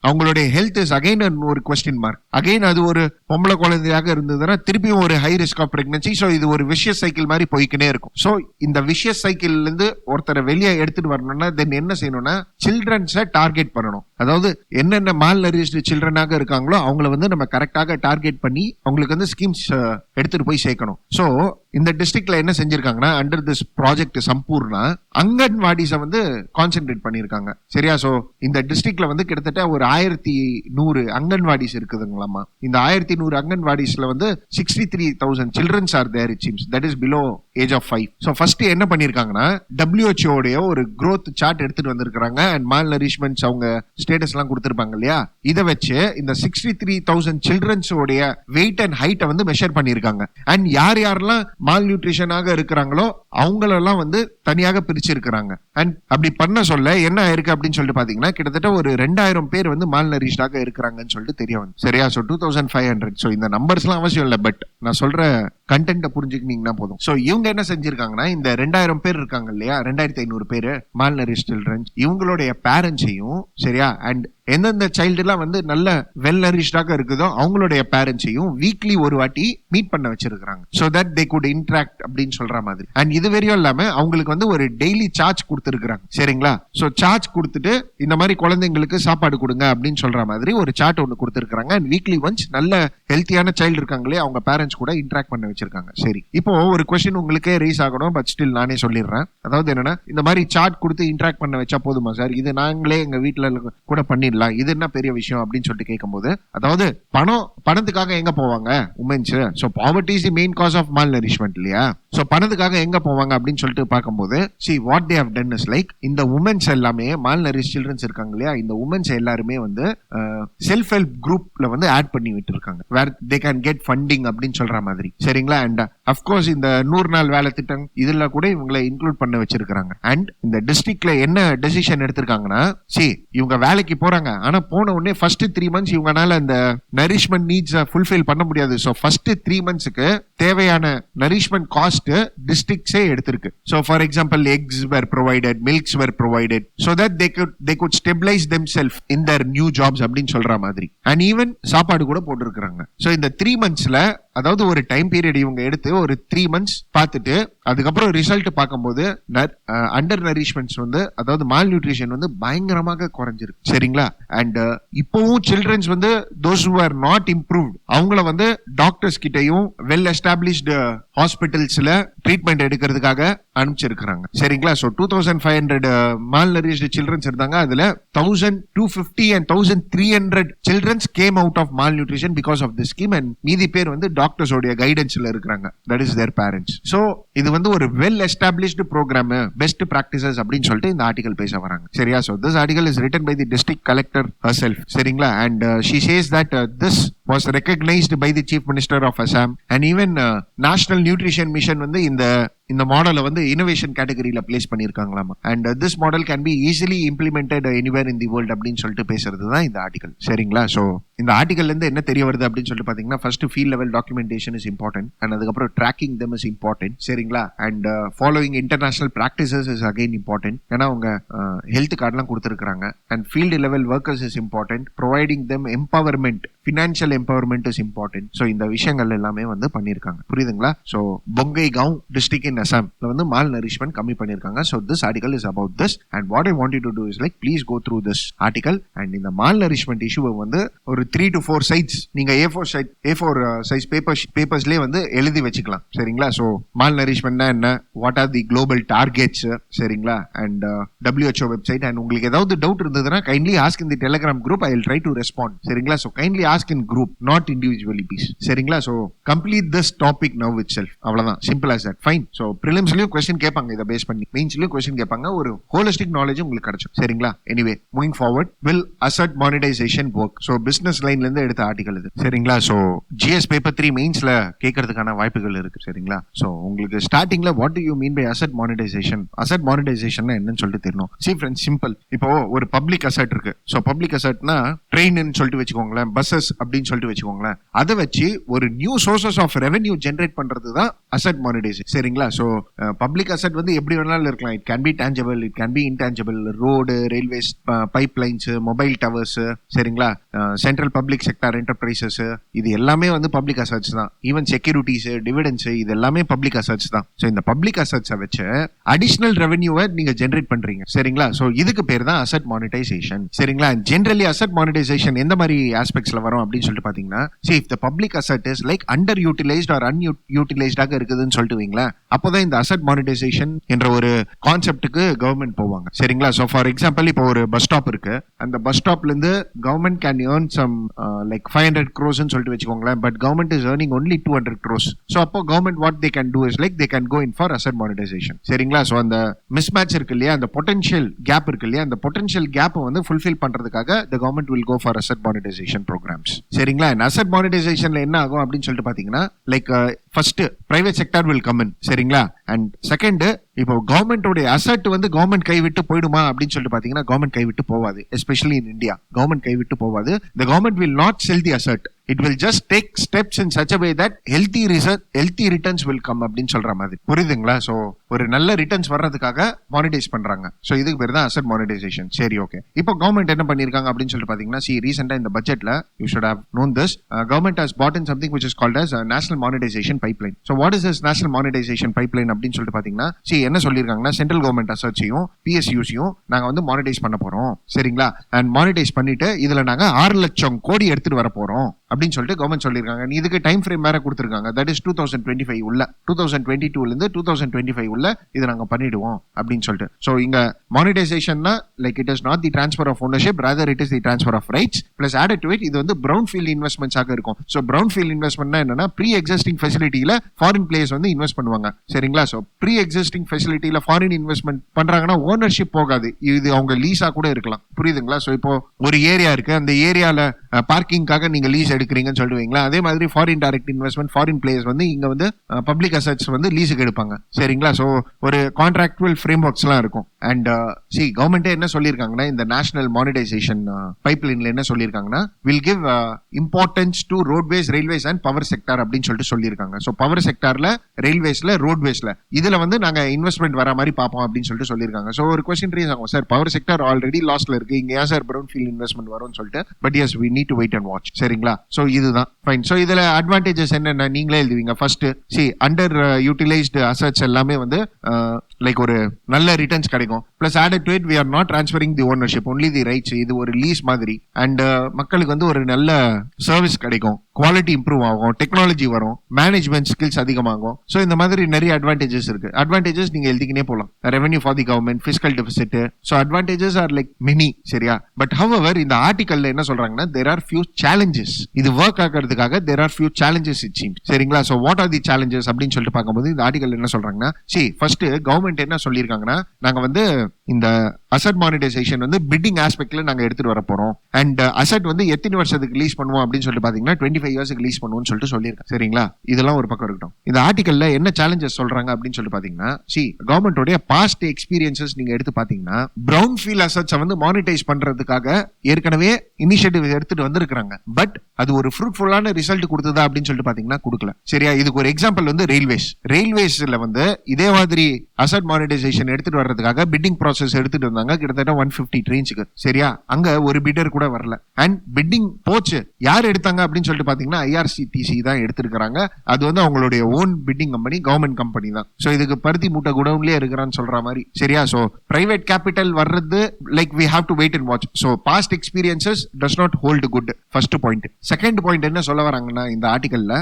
அவங்களுடைய ஹெல்த் இஸ் அகைன் ஒரு கொஸ்டின் மார்க். அகைன் அது ஒரு பொம்பளை குழந்தையாக இருந்ததுன்னா திருப்பியும் ஒரு high risk of pregnancy. So இது ஒரு விஷயஸ் சைக்கிள் மாதிரி போய்க்கினே இருக்கும். ஸோ இந்த விஷயஸ் சைக்கிள்ல இருந்து ஒருத்தரை வெளியே எடுத்துட்டு வரணும்னா தென் என்ன செய்யணும்னா, சில்ட்ரன்ஸை டார்கெட் பண்ணணும். அதாவது என்னென்ன malnourished சில்ட்ரனாக இருக்காங்களோ அவங்கள வந்து நம்ம கரெக்டாக டார்கெட் பண்ணி அவங்களுக்கு வந்து ஸ்கீம்ஸ் எடுத்துட்டு போய் சேர்க்கணும். ஸோ இந்த டிஸ்ட்ரிக்ட்ல என்ன செஞ்சிருக்காங்கன்னா அண்டர் திஸ் ப்ராஜெக்ட் சம்பூர்ணா அங்கன்வாடிஸை வந்து கான்சென்ட்ரேட் பண்ணியிருக்காங்க. சரியா? சோ இந்த டிஸ்ட்ரிக்ட்ல வந்து கிட்டத்தட்ட ஒரு 1100 அங்கன்வாடிஸ் இருக்குதுங்களாமா. இந்த 1100 அங்கன்வாடிஸ்ல வந்து 63,000 childrens are there it seems, that is below age of 5. So first என்ன பண்ணிருக்காங்கன்னா WHO உடைய ஒரு growth சார்ட் எடுத்துட்டு வந்திருக்காங்க அண்ட் மால் நரிஷ்மெண்ட்ஸ் அவங்க ஸ்டேட்டஸ் எல்லாம் கொடுத்திருப்பாங்க இல்லையா, இதை வச்சு இந்த 63,000 சில்ட்ரன்ஸ் உடைய வெயிட் அண்ட் ஹைட்டை வந்து மெஷர் பண்ணிருக்காங்க. அண்ட் யார் யாரெல்லாம் மால் நியூட்ரிஷனாக இருக்கிறாங்களோ அவங்களெல்லாம் வந்து தனியாக பிரிச்சிருக்கிறாங்க. அண்ட் அப்படி பண்ண சொல்ல என்ன ஆயிருக்கு அப்படின்னு சொல்லிட்டு பாத்தீங்கன்னா கிட்டத்தட்ட ஒரு 2000 பேர் வந்து மால் நரிஷ்டாக இருக்கிறாங்கன்னு சொல்லிட்டு தெரிய வந்து. சரியா? சோ 2500. சோ இந்த நம்பர்ஸ் எல்லாம் அவசியம் இல்லை, பட் நான் சொல்ற கண்டென்ட்டை புரிஞ்சுக்கிட்டீங்கன்னா போதும். சோ இவங்க என்ன செஞ்சிருக்காங்கன்னா இந்த 2000 பேர் இருக்காங்க இல்லையா, 2500 பேர் மால் நரிஷ் சில்ட்ரன்ஸ், இவங்களுடைய பேரண்ட்ஸையும் சரியா அண்ட் எந்தெந்த சைல்டு எல்லாம் வந்து நல்ல வெல் நரிஷ்டாக இருக்குதோ அவங்களுடைய பேரண்ட்ஸையும் வீக்லி ஒரு வாட்டி மீட் பண்ண வச்சிருக்காங்க. So that they good interact அப்படின்னு சொல்ற மாதிரி. அண்ட் இது வரையும் இல்லாம அவங்களுக்கு வந்து ஒரு டெய்லி சார்ஜ் கொடுத்துருக்காங்க. சரிங்களா? சோ சார்ஜ் கொடுத்துட்டு இந்த மாதிரி குழந்தைங்களுக்கு சாப்பாடு கொடுங்க அப்படின்னு சொல்ற மாதிரி ஒரு சார்ட் ஒன்று கொடுத்துருக்காங்க. அண்ட் வீக்லி ஒன்ஸ் நல்ல ஹெல்த்தியான சைல்டு இருக்காங்களே அவங்க பேரண்ட்ஸ் கூட இன்டராக்ட் பண்ண வச்சிருக்காங்க. சரி, இப்போ ஒரு கொஸ்டின் உங்களுக்கே ரீஸ் ஆகணும், பட் ஸ்டில் நானே சொல்லிடுறேன். அதாவது என்னன்னா, இந்த மாதிரி சார்ட் கொடுத்து இன்டராக்ட் பண்ண வச்சா போதுமா சார், இது நாங்களே எங்க வீட்டுல கூட பண்ணிடலாம், இது என்ன பெரிய விஷயம் அப்படின்னு சொல்லிட்டு கேட்கும்போது, அதாவது பணத்துக்காக எங்க போவாங்க womens? So poverty is the main cause of malnourishment இல்லையா? சோ பணத்துக்காக எங்க போவாங்க அப்படின்னு சொல்லிட்டு பார்க்கும்போது, see what they have done is like, இந்த உமன்ஸ் எல்லாமே மால் நரிஷ் சில்ட்ரன்ஸ் இருக்காங்க இல்லையா, இந்த உமன்ஸ் எல்லாருமே வந்து செல்ஃப் ஹெல்ப் குரூப்ல வந்து ஆட் பண்ணி விட்டு இருக்காங்க, வேர் தே கேன் கெட் ஃபண்டிங் அப்படின்னு சொல்ற மாதிரி. சரிங்களா? அண்ட் அப்கோர்ஸ் இந்த 100 நாள் வேலை திட்டம் இதுல கூட இவங்களை இன்க்ளூட் பண்ண வச்சிருக்காங்க. அண்ட் இந்த டிஸ்ட்ரிக்ட்ல என்ன டெசிஷன் எடுத்திருக்காங்கன்னா, இவங்க வேலைக்கு போறாங்க, ஆனா போன உடனே ஃபர்ஸ்ட் 3 months இவங்கனால அந்த நரிஷ்மெண்ட் நீட்ஸ் ஃபுல்ஃபில் பண்ண முடியாது. சோ ஃபர்ஸ்ட் 3 monthsக்கு தேவையான நரிஷ்மெண்ட் காஸ்ட் டிஸ்ட்ரிக்ட்ஸே எடுத்திருக்கு. So for example eggs were provided, milks were provided, so that they could stabilize themselves in their new jobs அப்படின்னு சொல்ற மாதிரி. அண்ட் ஈவன் சாப்பாடு கூட போட்டுருக்காங்க. சோ இந்த 3 monthsல அதாவது ஒரு டைம் பீரியட் இவங்க எடுத்து ஒரு 3 months பார்த்துட்டு அதுக்கப்புறம் ரிசல்ட் பார்க்கும்போது அண்டர் நரிஷ்மெண்ட்ஸ் வந்து அதாவது மால் நியூட்ரிஷன் வந்து பயங்கரமாக குறைஞ்சிருக்கு. சரிங்களா? அண்ட் இப்பவும் சில்ட்ரன்ஸ் வந்து those who are not improved அவங்கள வந்து டாக்டர்ஸ் கிட்டையும் வெல் எஸ்டாப்ளிஷ்டு ஹாஸ்பிட்டல்ஸ்ல ட்ரீட்மெண்ட் எடுக்கிறதுக்காக அனுப்பிச்சிருக்காங்க. சரிங்களா? சோ 2500 மால் நரிஷ்டு சில்ட்ரன்ஸ் இருந்தாங்க, அதுல 1250 and 1300 childrens came out of malnutrition because of this scheme. And மீதி பேர் வந்து டாக்டர்ஸ் உடைய கைடன்ஸ்ல இருக்காங்க, that is their parents. So இது வந்து ஒரு well established programme, best practices அப்படின்னு சொல்லிட்டு இந்த ஆர்டிகல் பேச வராங்க. சரியா? So this article is written by the district collector herself. சரிங்களா? அண்ட் she says that this was recognized by the chief minister of Assam and even national nutrition mission வந்து இந்த மாடலை வந்து இனோவேஷன் கேட்டகரியில பிளேஸ் பண்ணிருக்காங்களாமா. And this model can be easily implemented anywhere in the world அப்படின்னு சொல்லிட்டு பேசுறது தான் இந்த ஆர்டிகல். சரிங்களா? சோ இந்த ஆர்டிகல்ல இருந்து என்ன தெரிய வருது அப்படின்னு சொல்லிட்டு பாத்தீங்கன்னா, first field level documentation is important and அதுக்கப்புறம் ட்ராக்கிங் தெம் இஸ் இம்பார்ட்டன்ட். சரிங்களா? And following international practices is again important. ஏன்னா அவங்க ஹெல்த் கார்டுலாம் கொடுத்துருக்காங்க. And field level workers is important. Providing them empowerment, financial empowerment is important. So இந்த விஷயங்கள் எல்லாமே வந்து பண்ணிருக்காங்க. புரியுதுங்களா? சோ பொங்கைகாவ் டிஸ்ட்ரிக்ட் இன் அசாம்ல வந்து மால் நரிஷ்மெண்ட் கம்மி பண்ணிருக்காங்க. So this article is about this and what I want you to do is like please go through this article. And இந்த மால் நரிஷ்மெண்ட் இஷ்யூவை வந்து ஒரு 3 to 4 sites நீங்க A4 சைஸ் பேப்பர்ஸ்லயே வந்து எழுதி வச்சுக்கலாம். சரிங்களா? சோ மால் நரிஷ்மெண்ட்னா என்ன, what are the global targets, சரிங்களா? And WHO website. அண்ட் உங்களுக்கு ஏதாவது டவுட் இருந்ததுன்னா kindly ask in the Telegram group, I will try to respond. சரிங்களா? So kindly ask in group, not individually please. சரிங்களா? So complete this topic now itself. அவ்வளவுதான், simple as that. Fine. So பிரிலிம்ஸ்லயும் question கேட்பாங்க, இத base பண்ணி மெயின்ஸ்லயும் question கேட்பாங்க, ஒரு holistic knowledge உங்களுக்கு கிடைக்கும். சரிங்களா? Anyway moving forward, will asset monetization work? So business லைன்ல இருந்து எடுத்த ஆர்டிகல் இது. சரிங்களா? சோ ஜிஎஸ் பேப்பர் 3 மெயின்ஸ்ல கேட்கறதுக்கான வாய்ப்புகள் இருக்கு. சரிங்களா? சோ உங்களுக்கு ஸ்டார்டிங்ல what do you mean by asset monetisation, asset monetisation என்னன்னு சொல்லிட்டு தெரியணும். See friends, simple. இப்போ ஒரு பப்ளிக் அசெட் இருக்கு. சோ பப்ளிக் அசெட்னா ட்ரெயின்னு சொல்லிட்டு வச்சுக்கோங்களேன், பஸ்ஸஸ் அப்படின்னு சொல்லிட்டு வச்சுக்கோங்களேன். அதை வச்சு ஒரு new sources of revenue generate பண்றது தான் அசெட் மானிட்டைசேஷன். சரிங்களா? சோ பப்ளிக் அசெட் வந்து எப்படி வேணாலும் இருக்கலாம். It can be tangible, it can be intangible. Road, railways, pipe lines, mobile towers, சரிங்களா, central central public sector enterprises இது எல்லாமே வந்து பப்ளிக் அசட்ஸ் தான். ஈவன் செக்யூரிட்டிஸ், டிவிடெண்ட்ஸ் இது எல்லாமே பப்ளிக் அசட்ஸ் தான். ஸோ இந்த பப்ளிக் அசட்ஸை வச்சு அடிஷனல் ரெவென்யூவை நீங்க ஜென்ரேட் பண்றீங்க சரிங்களா. ஸோ இதுக்கு பேர் தான் அசட் மானிட்டைசேஷன் சரிங்களா. ஜென்ரலி அசட் மானிட்டைசேஷன் எந்த மாதிரி ஆஸ்பெக்ட்ஸ்ல வரும் அப்படின்னு சொல்லிட்டு பாத்தீங்கன்னா, see if the public asset is like underutilized or unutilized ஆக இருக்குதுன்னு சொல்லிட்டு வைங்களா, அப்போதான் இந்த அசட் மானிட்டைசேஷன் என்ற ஒரு கான்செப்டுக்கு கவர்மெண்ட் போவாங்க சரிங்களா. ஸோ ஃபார் எக்ஸாம்பிள் இப்போ ஒரு பஸ் ஸ்டாப் இருக்கு, அந்த பஸ் ஸ்டாப்ல இருந்து government can earn some like 500 crores சொல்லிட்டு வச்சுக்கோங்களேன். But government is earning only 200 crores. So அப்போ government what they can do is like they can go in for asset monetization சரிங்களா. ஸோ அந்த mismatch இருக்கு இல்லையா, அந்த பொட்டன்ஷியல் கேப் இருக்கு இல்லையா, அந்த பொட்டன்ஷியல் கேப் வந்து ஃபுல்ஃபில் பண்றதுக்காக the government will go for asset monetization programs சரிங்களா. asset monetizationல என்ன ஆகும் அப்படின்னு சொல்லிட்டு பாத்தீங்கன்னா, like first private sector will come in சரிங்களா. அண்ட் செகண்ட், இப்போ கவர்மெண்டோட அசட் வந்து கவர்மெண்ட் கைவிட்டு போயிடுமா அப்படின்னு சொல்லிட்டு பாத்தீங்கன்னா, கவர்மெண்ட் கைவிட்டு போவாது. எஸ்பெஷலி இன் இந்தியா கவர்மெண்ட் கைவிட்டு போவாது. the government will not sell the asset. It will just take steps in such a way that healthy returns will come அப்படின்னு சொல்ற மாதிரி புரியுதுங்களா. சோ ஒரு நல்ல ரிட்டர்ன்ஸ் வர்றதுக்காக மானிட்டைஸ் பண்றாங்க. சோ இதுக்கு பேர் தான் அசட் மானிட்டைசேஷன். சரி ஓகே, இப்போ கவர்மெண்ட் என்ன பண்ணிருக்காங்க அப்படின்னு சொல்லிட்டு பாத்தீங்கன்னா, ரீசெண்டா இந்த பட்ஜெட்ல you should have known this, government has bought in something which is called as a national monetization pipeline. So what is this national monetization pipeline அப்படின்னு சொல்லிட்டு பாத்தீங்கன்னா, என்ன சொல்லிருக்காங்கன்னா, சென்ட்ரல் கவர்மெண்ட் அசட்ஸையும் PSUஸையும் நாங்க வந்து மானிட்டைஸ் பண்ண போறோம் சரிங்களா. அண்ட் மானிட்டைஸ் பண்ணிட்டு இதுல நாங்க 6 லட்சம் கோடி எடுத்துட்டு வர போறோம் அப்படின்னு சொல்லிட்டு கவர்மெண்ட் சொல்லிருக்காங்க. இதுக்கு டைம் ஃப்ரேம் வேற கொடுத்திருக்காங்க. தட் இஸ் 2025 உள்ள 2022ல இருந்து 2025 உள்ள இதை நாங்க பண்ணிடுவோம் அப்படின்னு சொல்லிட்டு. சோ இங்க மானிட்டைசேஷன்னா like it is not the transfer of ownership, rather it is the transfer of rights plus added to it இது வந்து பிரவுன் ஃபீல்ட் இன்வெஸ்ட்மெண்ட்ஸ் ஆக இருக்கும். சோ பிரவுன் ஃபீல்ட் இன்வெஸ்ட்மெண்ட்னா என்னன்னா, ப்ரீ எக்ஸிஸ்டிங் ஃபெசிலிட்டியில ஃபாரின் பிளேயர்ஸ் வந்து இன்வெஸ்ட் பண்ணுவாங்க சரிங்களா. சோ ப்ரீ எக்ஸிஸ்டிங் ஃபெசிலிட்டியில ஃபாரின் இன்வெஸ்ட்மெண்ட் பண்றாங்கன்னா ஓனர்ஷிப் போகாது, இது அவங்க லீஸா கூட இருக்கலாம் புரியுதுங்களா. சோ இப்போ ஒரு ஏரியா இருக்கு, அந்த ஏரியால பார்க்கிங்காக நீங்க லீஸ் எடுக்கிறீங்கன்னு சொல்லுவீங்களா, அதே மாதிரி foreign direct investment foreign players வந்து இங்க வந்து பப்ளிக் அசட்ஸ் வந்து லீஸுக்கு எடுப்பாங்க சரிங்களா. சோ ஒரு கான்ட்ராக்சுவல் ஃப்ரேம் ஒர்க்ஸ் எல்லாம் இருக்கும். அண்ட் கவர்மெண்ட் என்ன சொல்லிருக்காங்கன்னா, இந்த நேஷனல் மானிட்டைசேஷன் பைப்லைன்ல என்ன சொல்லிருக்காங்கன்னா, will give importance to roadways, railways and power sector அப்படின்னு சொல்லிட்டு சொல்லிருக்காங்க. சோ பவர் செக்டார்ல, ரயில்வேஸ்ல, ரோட்வேஸ்ல இதுல வந்து நாங்க இன்வெஸ்ட்மெண்ட் வர மாதிரி பார்ப்போம் அப்படின்னு சொல்லிட்டு சொல்லிருக்காங்க. சோ ஒரு क्वेश्चन ரீஸ் ஆகும், சார் பவர் செக்டார் ஆல்ரெடி லாஸ்ட்ல இருக்கு, இங்க ஏன் சார் பிரவுன் ஃபீல்ட் இன்வெஸ்ட்மெண்ட் வரும்னு சொல்லிட்டு. But yes we need to wait and watch சரிங்களா. சோ இதுதான் ஃபைன். சோ இதுல அட்வான்டேஜஸ் என்னென்ன நீங்களே எழுதுவீங்க. ஃபர்ஸ்ட் அண்டர் யூட்டிலைஸ்டு அசட்ஸ் எல்லாமே வந்து லைக் ஒரு நல்ல ரிட்டர்ன்ஸ் கிடைக்கும். Plus added to it we are not transferring the ownership, only the rights. இது ஒரு லீஸ் மாதிரி. அண்ட் மக்களுக்கு வந்து ஒரு நல்ல சர்வீஸ் கிடைக்கும், குவாலிட்டி இம்ப்ரூவ் ஆகும், டெக்னாலஜி வரும், மேனேஜ்மெண்ட் ஸ்கில்ஸ் அதிகமாகும். சோ இந்த மாதிரி நிறைய அட்வான்டேஜஸ் இருக்கு. அட்வான்டேஜஸ் நீங்க எழுதிக்கினே போலாம். Revenue for the government, fiscal deficit. So advantages are like many சரியா. பட் ஹவெவர் இந்த ஆர்டிகல்ல என்ன சொல்றாங்கன்னா, there are few challenges. இது ஒர்க் ஆகிறதுக்காக there are few challenges it seems சரிங்களா. So what are the challenges அப்படின்னு சொல்லிட்டு பார்க்கும்போது இந்த ஆர்டிகல் என்ன சொல்றாங்கன்னா, ஃபர்ஸ்ட் கவர்மெண்ட் என்ன சொல்லிருக்காங்கன்னா, நாங்க வந்து இந்த அசட் மானிட்டைசேஷன் வந்து பிட்டிங் ஆஸ்பெக்ட்ல நாங்க எடுத்துட்டு வர போறோம். அண்ட் அசட் வந்து எத்தனை வருஷத்துக்கு லீஸ் பண்ணுவோம் அப்படின்னு சொல்லிட்டு பாத்தீங்கன்னா 25 இயர்ஸ்க்கு லீஸ் பண்ணுவோம்னு சொல்லிட்டு சொல்லியிருக்காங்க சரிங்களா. இதெல்லாம் ஒரு பக்கம் இருக்கட்டும். இந்த ஆர்டிகல்ல என்ன சேலஞ்சஸ் சொல்றாங்க அப்படின்னு சொல்லிட்டு பாத்தீங்கன்னா, கவர்மெண்டோட பாஸ்ட் எக்ஸ்பீரியன்சஸ் நீங்க எடுத்து பாத்தீங்கன்னா, பிரவுன் ஃபீல்ட் அசட்ஸை வந்து மானிட்டைஸ் பண்றதுக்காக ஏற்கனவே இனிஷியேட்டிவ் எடுத்துட்டு வந்திருக்காங்க. பட் அது ஒரு ஃப்ரூட்ஃபுல்லான ரிசல்ட் கொடுத்ததா அப்படின்னு சொல்லிட்டு பாத்தீங்கன்னா கொடுக்கல சரியா. இதுக்கு ஒரு எக்ஸாம்பிள் வந்து ரயில்வேஸ்ல வந்து இதே மாதிரி அசட் மானிட்டைசேஷன் எடுத்துட்டு வர்றதுக்காக பிட்டிங் ப்ராசஸ் எடுத்துட்டு வந்தாங்க கிட்டத்தட்ட 150 ட்ரெயின்ஸ்க்கு சரியா. அங்க ஒரு பிட்டர் கூட வரல. அண்ட் பிட்டிங் போச்சு, யார் எடுத்தாங்க அப்படின்னு சொல்லிட்டு பாத்தீங்கன்னா IRCTC தான் எடுத்திருக்காங்க. அது வந்து அவங்களுடைய ஓன் பிட்டிங் கம்பெனி, கவர்மெண்ட் கம்பெனி தான். சோ இதுக்கு பருத்தி மூட்டை குடவுன்லயே இருக்கிறான்னு சொல்ற மாதிரி சரியா. சோ பிரைவேட் கேபிட்டல் வர்றது like we have to wait and watch. So past experiences does not hold good. First point. Second point என்ன சொல்ல வராங்கன்னா இந்த ஆர்டிகல்ல,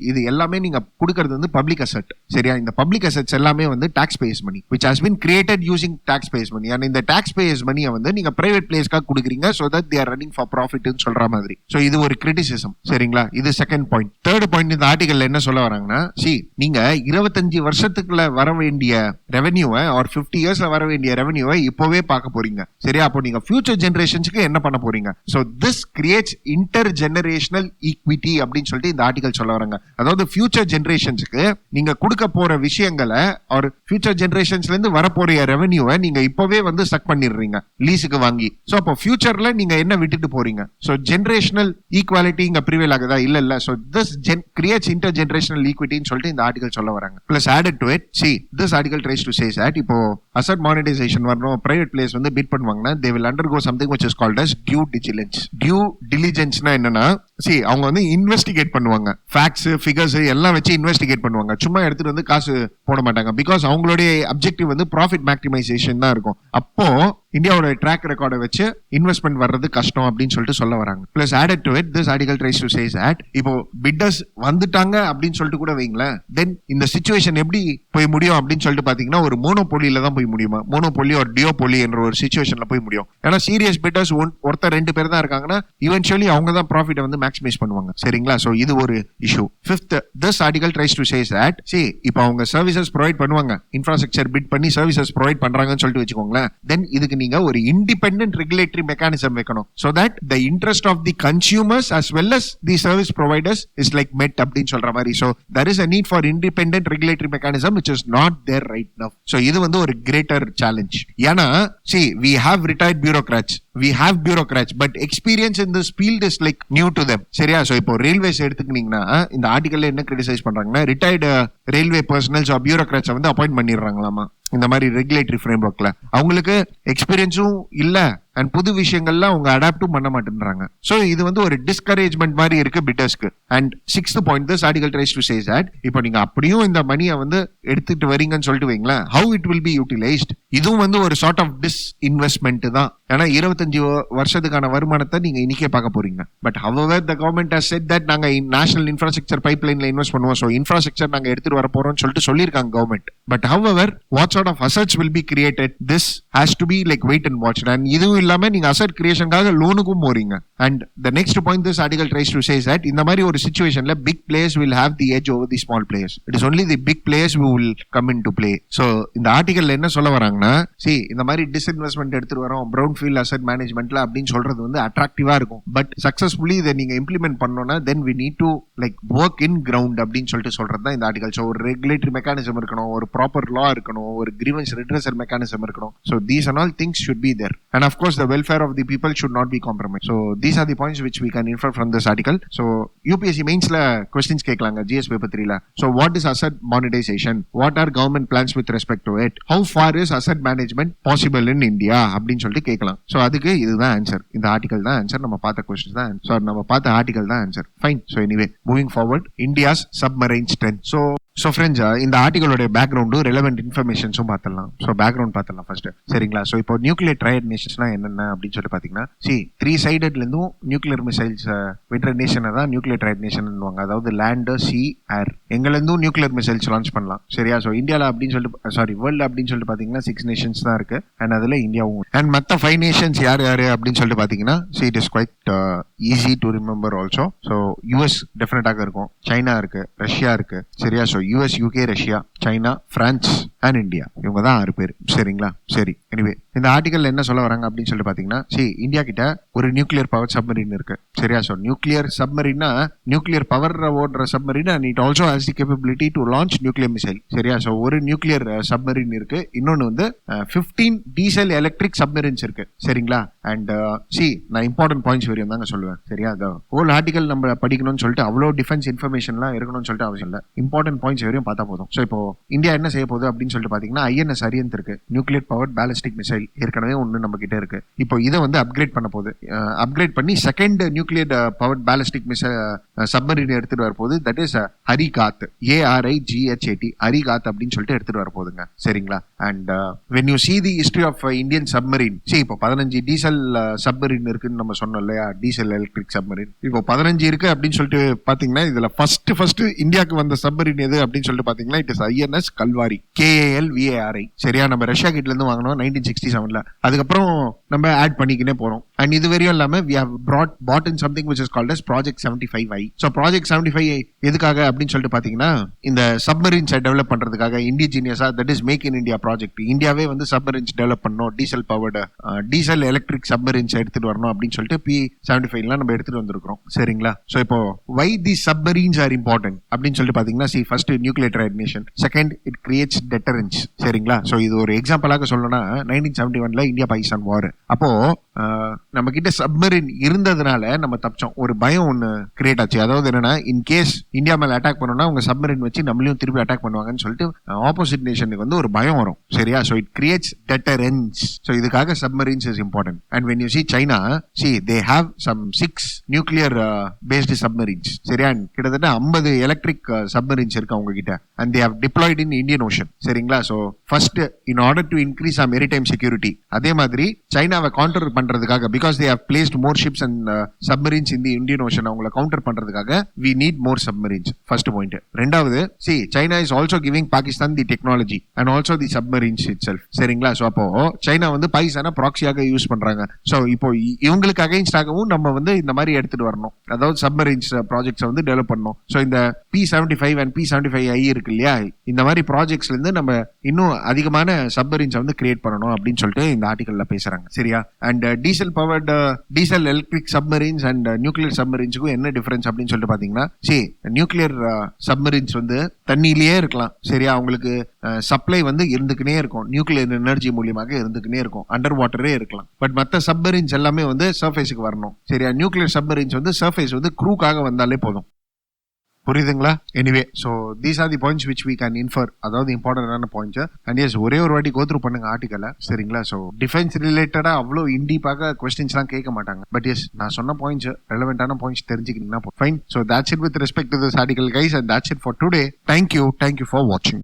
இது எல்லாமே நீங்க கொடுக்கிறது வந்து பப்ளிக் அசெட் சரியா. இந்த பப்ளிக் அசெட்ஸ் எல்லாமே வந்து taxpayers money which has been created using tax payers money. and இந்த டாக்ஸ் பேயர்ஸ் மணியை வந்து நீங்க பிரைவேட் பிளேஸ்க்காக கொடுக்குறீங்க so that they are running for profit ன்னு சொல்ற மாதிரி. சோ இது ஒரு கிரிட்டிசிசம் சரிங்களா. இது செகண்ட் பாயிண்ட். தேர்ட் பாயிண்ட் இந்த ஆர்டிகல்ல என்ன சொல்ல வராங்கன்னா, நீங்க 25 வருஷத்துக்குள்ள வர வேண்டிய ரெவென்யூவை or 50 இயர்ஸ்ல வர வேண்டிய ரெவென்யூவை இப்போவே பார்க்க போறீங்க சரியா. அப்போ நீங்க ஃபியூச்சர் ஜெனரேஷன்ஸ்க்கு என்ன பண்ண போறீங்க. So this creates inter generational equity அப்படின்னு சொல்லிட்டு இந்த ஆர்டிகல் சொல்ல வராங்க. அதாவது ஃபியூச்சர் ஜெனரேஷன்ஸ்க்கு நீங்க கொடுக்க போற விஷயங்களை or ஃபியூச்சர் ஜெனரேஷன்ஸ்ல இருந்து வரப்போற ரெவென்யூவை நீங்க இப்பவே வந்து ஸ்டக் பண்ணிடுறீங்க லீஸுக்கு வாங்கி. சோ அப்போ ஃபியூச்சர்ல நீங்க என்ன விட்டுட்டு போறீங்க? சோ ஜெனரேஷனல் ஈக்வாலிட்டி இங்க ப்ரிவேல் ஆகுதா? இல்ல. So this creates inter generational ஈக்விட்டின்னு சொல்லிட்டு இந்த ஆர்டிகல் சொல்ல வராங்க. Plus added to it, see this article tries to say that இப்போ அசட் மானிட்டைசேஷன் வரணும், பிரைவேட் பிளேயர்ஸ் வந்து பிட் பண்ணுவாங்கன்னா they will undergo something which is called as due diligence. Due diligenceனா என்னன்னா, see அவங்க வந்து இன்வெஸ்டிகேட் பண்ணுவாங்க, ஃபேக்ட்ஸ் ஃபிகர்ஸ் எல்லாம் வச்சு இன்வெஸ்டிகேட் பண்ணுவாங்க. சும்மா எடுத்துட்டு வந்து காசு போட மாட்டாங்க. பிகாஸ் அவங்களுடைய அப்ஜெக்டிவ் வந்து ப்ராஃபிட் மேக்ஸிமைசேஷன் தான் இருக்கும். அப்போ இந்தியாவோட ட்ராக் ரெக்கார்டை வச்சு இன்வெஸ்ட்மெண்ட் வர்றது கஷ்டம் அப்படின்னு சொல்லிட்டு சொல்ல வராங்க. Plus added to it, this article tries to say that இப்போ பிட்டர்ஸ் வந்துட்டாங்க அப்படின்னு சொல்லிட்டு கூட வைங்களேன், தென் இந்த சிச்சுவேஷன் எப்படி போய் முடியும் அப்படின்னு சொல்லிட்டு பாத்தீங்கன்னா ஒரு மோனோபோலியில தான் போய் முடியுமா? மோனோபோலி ஒரு டியோபோலி என்ற ஒரு சிச்சுவேஷன்ல போய் முடியும். ஏன்னா சீரியஸ் பிட்டர்ஸ் ஒருத்தர் 2 பேர் தான் இருக்காங்கன்னா இவென்ச்சுவலி அவங்க தான் ப்ராஃபிட்டை வந்து மேக்ஸிமைஸ் பண்ணுவாங்க. சரிங்களா? சோ இது ஒரு issue. Fifth, this article tries to say that இப்போ அவங்க சர்வீசஸ் ப்ரொவைட் பண்ணுவாங்க, இன்ஃப்ராஸ்ட்ரக்சர் பிட் பண்ணி சர்வீசஸ் ப்ரொவைட் பண்றாங்கன்னு சொல்லிட்டு வச்சுக்கோங்களேன், தென் இதுக்கு நீங்க ஒரு இண்டிபெண்டன்ட் ரெகுலேட்டரி மெக்கானிசம் வைக்கணும். so that the interest of the consumers as well as the service providers is like met அப்படின்னு சொல்ற மாதிரி. so there is a need for independent regulatory mechanism which is not there right now. so இது வந்து ஒரு greater challenge. ஏன்னா see we have retired bureaucrats but experience in this field is like new to them. சரியா? so இப்போ railways எடுத்துக்கிட்டீங்கன்னா இந்த ஆர்டிகல்ல என்ன கிரிட்டிசைஸ் பண்றாங்கன்னா, ரிட்டையர்டு ரயில்வே பர்சனல்ஸ் பியூரோக்ராட்ஸ் வந்து அப்பாயிண்ட் பண்ணிடுறாங்களாமா இந்த மாதிரி ரெகுலேட்டரி ஃப்ரேம்வொர்க்ல. அவங்களுக்கு எக்ஸ்பீரியன்ஸும் இல்ல அண்ட் புது விஷயங்கள்லாம் அவங்க அடாப்டும் பண்ண மாட்டேன்றாங்க. சோ இது வந்து ஒரு டிஸ்கரேஜ்மெண்ட் மாதிரி இருக்கு பிட்டர்ஸ்க்கு. And 6th point, this article tries to say that இப்போ நீங்க அப்படியும் இந்த மணியை வந்து எடுத்துட்டு வரீங்கன்னு சொல்லிட்டு வைங்களேன், how it will be utilised. இதுவும் வந்து ஒரு சார்ட் ஆஃப் டிஸ்இன்வெஸ்ட்மெண்ட் தான். ஏன்னா 25 வருஷத்துக்கான வருமானத்தை நீங்க இன்னைக்கே பார்க்க போறீங்க. But however the government has said that நாங்க நேஷனல் இன்ஃப்ராஸ்ட்ரக்சர் பைப்லைன்ல இன்வெஸ்ட் பண்ணுவோம், சோ இன்ஃப்ராஸ்ட்ரக்சர் நாங்க எடுத்துட்டு வர போறோம்னு சொல்லிட்டு சொல்லியிருக்காங்க government. But however what sort of assets will be created, this has to be like wait and watch. and இதுவும் இல்லாம நீங்க அசெட் கிரியேஷனுக்காக லோனுக்கும் போறீங்க. and the next point this article tries to say is that இந்த மாதிரி ஒரு சிச்சுவேஷன்ல big players will have the edge over the small players. it is only the big players who will come into play. so இந்த ஆர்டிகல்ல என்ன சொல்ல வராங்கன்னா, see இந்த மாதிரி டிஸ்இன்வெஸ்ட்மெண்ட் எடுத்துட்டு வரோம் பிரவுன் ஃபீல்ட் அசெட் மேனேஜ்மெண்ட்ல அப்படின்னு சொல்றது வந்து அட்ராக்டிவா இருக்கும். பட் சக்சஸ்ஃபுல்லி இதை நீங்க இம்ப்ளிமெண்ட் பண்ணோம்னா then we need to like work in ground அப்படின்னு சொல்லிட்டு சொல்றது தான் இந்த ஆர்டிகல். so ஒரு ரெகுலேட்டரி மெக்கானிசம் இருக்கணும், ஒரு ப்ராப்பர் லா இருக்கணும், ஒரு கிரீவன்ஸ் redressal mechanism இருக்கணும். so these and all things should be there, and of course the welfare of the people should not be compromised. so these are the points which we can infer from this article. so UPSC mainsல questions கேட்கலாங்க GS paper 3ல. so what is asset monetization, what are government plans with respect to it, how far is asset management possible in India அப்படின்னு சொல்லிட்டு கேட்கலாம். so அதுக்கு இதுதான் answer, இந்த article தான் answer, நம்ம பார்த்த क्वेश्चंस தான் ஆன்சர், நம்ம பார்த்த ஆர்டிகல் தான் answer. Fine. so anyway moving forward, India's submarine strength. so friends, இந்த ஆர்டிகலோட பேக்ரவுண்டும் ரெலவென்ட் இன்ஃபர்மேஷன்ஸும் பார்த்துடலாம். ஸோ பேக்ரவுண்ட் பார்த்துடலாம் ஃபர்ஸ்ட். சரிங்களா? ஸோ இப்போ நியூக்ளியர் ட்ரையட் நேஷன்ஸ்னா என்னென்ன அப்படின்னு சொல்லி பார்த்தீங்கன்னா, 3 சைடட்லேருந்தும் நியூக்ளியர் மிசைல்ஸ் விடுற நேஷனை தான் நியூக்ளியர் ட்ரையட் நேஷன்வாங்க. அதாவது லேண்டு, சி, ஏர் எங்கேருந்தும் நியூக்ளியர் மிசைல்ஸ் லான்ச் பண்ணலாம். சரியா? ஸோ இந்தியாவில் அப்படின்னு சொல்லிட்டு வேர்ல்டு அப்படின்னு சொல்லிட்டு பார்த்தீங்கன்னா 6 நேஷன்ஸ் தான் இருக்கு. அண்ட் அதில் இந்தியாவும். அண்ட் மற்ற 5 நேஷன்ஸ் யார் அப்படின்னு சொல்லிட்டு பார்த்தீங்கன்னா, it is quite easy to remember also. So US டெஃபினட்டாக இருக்கும், சைனா இருக்கு, ரஷ்யா இருக்கு. சரியா? So US, UK, Russia, China, France and India, இவங்க தான் 6 பேர். சரிங்களா? சரி. எனிவே இந்த ஆர்டிகல் என்ன சொல்ல வராங்க அப்படின்னு சொல்லி பாத்தீங்கன்னா, இந்தியா கிட்ட ஒரு நியூக்ளியர் பவர் சப்மரீன் இருக்கு. சரியா? சோ நியூக்ளியர் சப்மரீன்னா நியூக்ளியர் பவர் ஓடுற submarine, and it also has the capability to launch nuclear missile. சரியா? சோ ஒரு நியூக்ளியர் சப்மரீன் இருக்கு. இன்னொன்னு வந்து 15 டீசல் எலக்ட்ரிக் சப்மரீன்ஸ் இருக்கு. சரிங்களா? அண்ட் நான் இம்பார்ட்டன்ட் பாயிண்ட்ஸ் வரையும் தாங்க சொல்லுவேன். சரியா? ஹோல் ஆர்டிகல் நம்ம படிக்கணும்னு சொல்லிட்டு அவ்வளோ டிஃபென்ஸ் இன்ஃபர்மேஷன்லாம் இருக்கணும்னு சொல்லிட்டு அவசியம் இல்லை. இம்பார்ட்டன்ட் பாயிண்ட்ஸ் வரையும் பார்த்தா போதும். ஸோ இப்போ இந்தியா என்ன செய்ய போகுது அப்படின்னு சொல்லிட்டு பாத்தீங்கன்னா, ஐஎன்எஸ் அரியந்த் இருக்கு, நியூக்ளியர் பவர்ட் பேலிஸ்டிக் மிசைல் ஏற்கனவே ஒன்று நம்ம கிட்ட இருக்கு. இப்போ இதை வந்து அப்கிரேட் பண்ண போகுது. அப்கிரேட் பண்ணி second nuclear powered ballistic missile submarine எடுத்துட்டு வரப்போகுது. தட் இஸ் ஹரிகாத், ARIGHAT, ஹரிகாத் அப்படின்னு சொல்லிட்டு எடுத்துட்டு வர போகுதுங்க. சரிங்களா? And when you see the history of Indian submarine, இப்போ 15 டீசல் சப்மரீன் இருக்குன்னு நம்ம சொன்னோம் இல்லையா, டீசல் எலக்ட்ரிக் சப்மரீன். இப்போ 15 இருக்கு அப்படின்னு சொல்லிட்டு பாத்தீங்கன்னா, இதுல ஃபர்ஸ்ட் இந்தியாவுக்கு வந்த சப்மரீன் எது அப்படின்னு சொல்லிட்டு பாத்தீங்கன்னா, it is INS Kalvari, KALVARI. சரியா? நம்ம ரஷ்யா கிட்ட இருந்து வாங்கினோம் 1967ல. அதுக்கப்புறம் நம்ம ஆட் பண்ணிக்கினே போறோம். அண்ட் இது வரையும் இல்லாம we have bought in something which is called as project 75I. so project 75I எதுக்காக அப்படின்னு சொல்லிட்டு பாத்தீங்கன்னா இந்த சப்மரீன்ஸை டெவலப் பண்றதுக்காக இண்டிஜினியஸா that is make in India project. இந்தியாவே வந்து சப்மரீன்ஸ் டெவலப் பண்ணணும், diesel powered diesel electric submarines எடுத்துட்டு வரணும் அப்படின்னு சொல்லிட்டு P75 நம்ம எடுத்துட்டு வந்திருக்கிறோம். சரிங்களா? சோ இப்போ why these submarines are important அப்படின்னு சொல்லிட்டு பாத்தீங்கன்னா see first nuclear triadnation, second it creates deterrence. சரிங்களா? சோ இது ஒரு எக்ஸாம்பிளாக சொல்லணும்னா 1971ல இந்தியா பாகிஸ்தான் வார் அப்போ நம்ம கிட்ட சப்மரீன் இருந்ததுனால நம்ம தப்பிச்சோம். ஒரு பயம் ஒன்னு கிரியேட் ஆச்சு. அதாவது என்னன்னா இன் கேஸ் இந்தியா மேல அட்டாக் பண்ணோம்னா அவங்க சப்மரீன் வச்சு நம்மளையும் திருப்பி அட்டாக் பண்ணுவாங்கன்னு சொல்லிட்டு ஆப்போசிட் நேஷனுக்கு வந்து ஒரு பயம் வரும். சரியா? So it creates deterrence. So இதுக்காக submarines is important. And when you see China, see they have some 6 nuclear based submarines. சரியா? கிட்டத்தட்ட 50 எலக்ட்ரிக் சப்மரீன்ஸ் இருக்கு அவங்க கிட்ட. and they have deployed in Indian Ocean. சரிங்களா? So first in order to increase our maritime security, அதே மாதிரி சைனாவை counter பண்றதுக்காக because they have placed more ships and submarines in the Indian Ocean, அவங்கள counter பண்றதுக்காக we need more submarines. first point. ரெண்டாவது see China is also giving Pakistan the technology and also the submarines itself. சரிங்களா? So அப்போ China வந்து பாகிஸ்தானை ப்ராக்சியாக use பண்றாங்க. So இப்போ இவங்களுக்கு அகைன்ஸ்டாகவும் நம்ம வந்து இந்த மாதிரி எடுத்துட்டு வரணும். அதாவது சப்மரீன்ஸ் ப்ராஜெக்ட்ஸ் வந்து டெவலப் பண்ணணும். சோ இந்த P75 and P75I இருக்கு இல்லையா, இந்த மாதிரி ப்ராஜெக்ட்ஸ்ல இருந்து நம்ம இன்னும் அதிகமான சப்மரீன்ஸ் வந்து கிரியேட் பண்ணணும் அப்படின்னு சொல்லிட்டு இந்த ஆர்டிகல்ல பேசுறாங்க. சரியா? And diesel powered diesel electric submarines and nuclear சப்மரீன்ஸுக்கும் என்ன டிஃபரன்ஸ் அப்படின்னு சொல்லிட்டு பாத்தீங்கன்னா நியூக்ளியர் சப்மரீன்ஸ் வந்து தண்ணியிலேயே இருக்கலாம். சரியா? அவங்களுக்கு சப்ளை வந்து இருந்துக்கினே இருக்கும், நியூக்ளியர் எனர்ஜி மூலியமாக இருந்துக்கினே இருக்கும், அண்டர் வாட்டரே இருக்கலாம். பட் மற்ற சப்மரீன்ஸ் எல்லாமே வந்து சர்ஃபேஸுக்கு வரணும். சரியா? நியூக்ளியர் சப்மரீன்ஸ் வந்து சர்ஃபேஸ் வந்து க்ரூக்காக வந்தாலே போதும். புரியுதுங்களா? Anyway so these are the points which we can infer. அதாவது இம்பார்ட்டன்டான பாயிண்ட்ஸ். அண்ட் எஸ் ஒரே ஒரு வாட்டி கோத்ரூ பண்ணுங்க ஆர்டிகலை. சரிங்களா? ஸோ டிஃபென்ஸ் ரிலேட்டடா அவ்வளோ இன்டீப்பாக கொஸ்டின்ஸ்லாம் கேட்க மாட்டாங்க. பட் எஸ் நான் சொன்ன பாயிண்ட்ஸ் ரெலவெண்டான பாயிண்ட்ஸ் தெரிஞ்சுக்கிட்டீங்கன்னா fine. So that's it with respect to this article guys, and that's it for today. Thank you for watching.